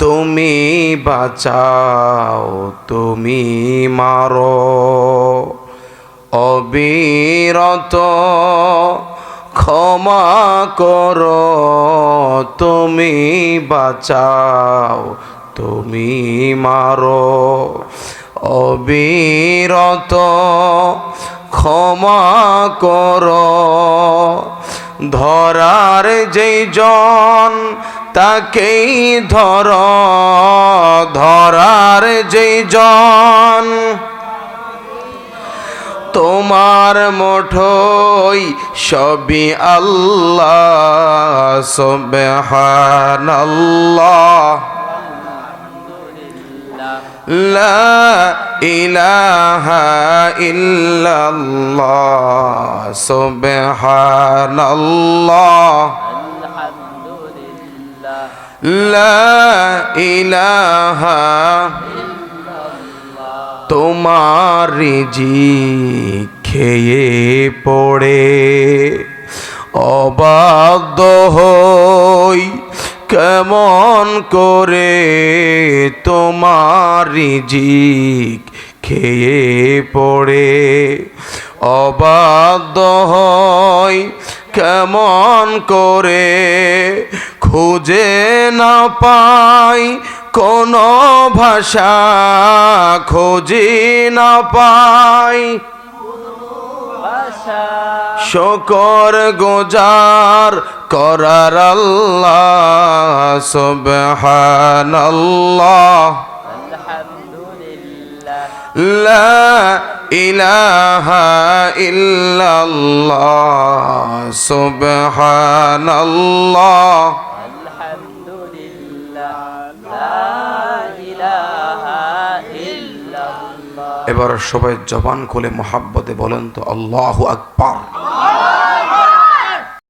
তুমি বাঁচাও তুমি মারো অবিরত ক্ষমা করো তুমি বাঁচাও তুমি মারো অবিরত ক্ষমা করো ধরার যেই জন তাকেই ধর ধরার যেই জন তোমার মুঠোয় সবই আল্লাহ সুবহানাল্লাহ লা ইলাহা ইল্লাল্লাহ সুবহানাল্লাহ লা ইলাহা তোমার রিজিক খেয়ে পড়ে অবাধ্য হই কেমন করে তোমার রিজিক খেয়ে পড়ে অবাধ্য হই কেমন করে খুঁজে না পাই কোনো ভাষা খুঁজি না পাই শুকর গুজার করার আল্লাহ সুবহানাল্লাহ লা ইলাহা ইল্লাল্লাহ সুবহানাল্লাহ এবার সবাই জবান খুলে মোহাব্বতে বলেন তো আল্লাহু আকবার।